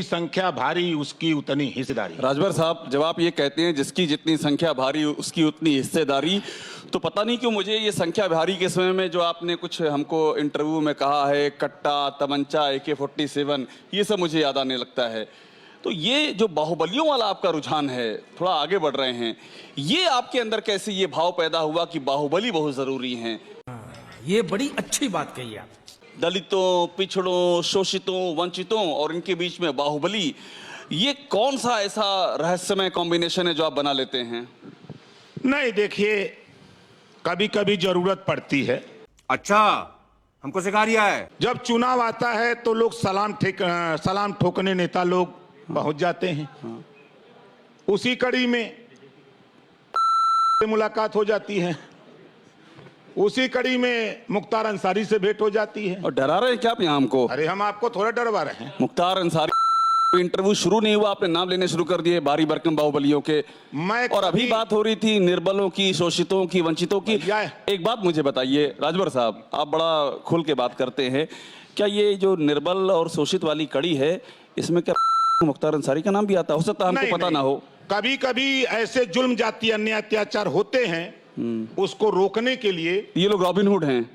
संख्या भारी उसकी उतनी हिस्सेदारी। राजभर साहब, जब आप ये कहते हैं जिसकी जितनी संख्या भारी उसकी उतनी हिस्सेदारी, तो पता नहीं क्यों मुझे ये संख्या भारी के समय में जो आपने कुछ हमको इंटरव्यू में कहा है, कट्टा, तमंचा, AK-47, ये सब मुझे याद आने लगता है। तो ये जो बाहुबलियों वाला आपका रुझान है, थोड़ा आगे बढ़ रहे हैं, ये आपके अंदर कैसे ये भाव पैदा हुआ कि बाहुबली बहुत जरूरी हैं? ये बड़ी अच्छी बात कही आप। दलितों, पिछड़ों, शोषितों, वंचितों और इनके बीच में बाहुबली, ये कौन सा ऐसा रहस्यमय कॉम्बिनेशन है जो आप बना लेते हैं? नहीं, देखिए, कभी कभी जरूरत पड़ती है। अच्छा, हमको सिखा रिया है। जब चुनाव आता है तो लोग सलाम ठोकने नेता लोग पहुंच जाते हैं। उसी कड़ी में मुलाकात हो जाती है, उसी कड़ी में मुख्तार अंसारी से भेंट हो जाती है। और डरा रहे हैं क्या आप यहाँ हमको? अरे हम आपको थोड़ा डरवा रहे हैं। मुख्तार अंसारी इंटरव्यू शुरू नहीं हुआ, आपने नाम लेने शुरू कर दिए बारी बरकम बाहुबलियों के। और अभी बात हो रही थी निर्बलों की, शोषितों की, वंचितों की। एक बात मुझे बताइए राजभर साहब, आप बड़ा खुल के बात करते हैं, क्या ये जो निर्बल और शोषित वाली कड़ी है, इसमें क्या मुख्तार अंसारी का नाम भी आता? हो सकता है हमको पता ना हो। कभी कभी ऐसे जुल्म, जाति, अन्याय, अत्याचार होते हैं, उसको रोकने के लिए ये लोग रॉबिनहुड हैं,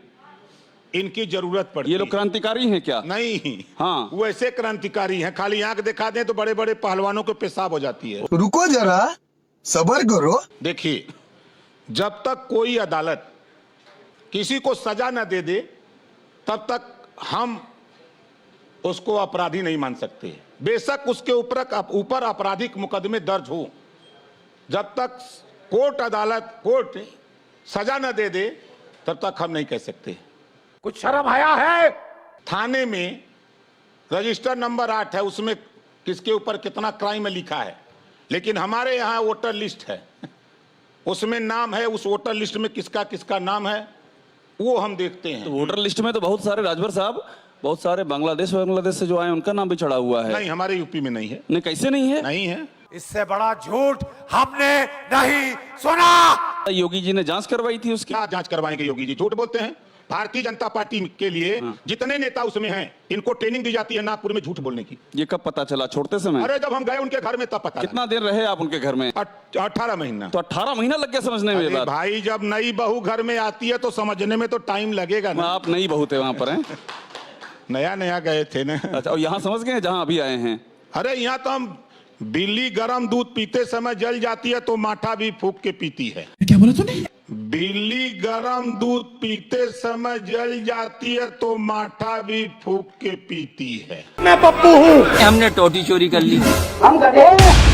इनकी जरूरत पड़ती है। ये लोग क्रांतिकारी हैं क्या? नहीं, हाँ, वो ऐसे क्रांतिकारी हैं, खाली आंख दिखा दें तो बड़े बड़े पहलवानों को पेशाब हो जाती है। रुको जरा, सब्र करो। देखिए, जब तक कोई अदालत किसी को सजा न दे दे, तब तक हम उसको अपराधी नहीं मान सकते। बेशक उसके ऊपर आपराधिक मुकदमे दर्ज हो, जब तक कोर्ट सजा न दे दे, तब तक हम नहीं कह सकते। कुछ शर्म आया है? थाने में रजिस्टर नंबर 8 है, उसमें किसके ऊपर कितना क्राइम लिखा है, लेकिन हमारे यहाँ वोटर लिस्ट है, उसमें नाम है, उस वोटर लिस्ट में किसका किसका नाम है वो हम देखते हैं। तो वोटर लिस्ट में तो बहुत सारे, राजभर साहब, बहुत सारे बांग्लादेश से जो आए उनका नाम भी चढ़ा हुआ है। नहीं, हमारे यूपी में नहीं है। नहीं, कैसे नहीं है? नहीं है। इससे बड़ा झूठ हमने नहीं सुना। योगी जी ने जांच करवाई थी उसकी। क्या जांच करवाएंगे? योगी जी झूठ बोलते हैं। भारतीय जनता पार्टी के लिए जितने नेता उसमें हैं, इनको ट्रेनिंग दी जाती है नागपुर में झूठ बोलने की। ये कब पता चला? छोड़ते समय? अरे जब हम गए उनके घर में तब पता। कितना देर रहे आप उनके घर में? 18 महीना। तो 18 महीना लग गया समझने में? बात भाई, जब नई बहू घर में आती है तो समझने में तो टाइम लगेगा ना। आप नई बहू थे वहां पर? हैं, नया गए थे ना। अच्छा, और यहाँ समझ गए जहाँ अभी आए हैं? अरे यहाँ तो हम, बिल्ली गर्म दूध पीते समय जल जाती है तो माठा भी फूंक के पीती है। क्या बोला तूने? बिल्ली गर्म दूध पीते समय जल जाती है तो माठा भी फूंक के पीती है। मैं पप्पू हूँ। हमने टोटी चोरी कर ली। हम गधे।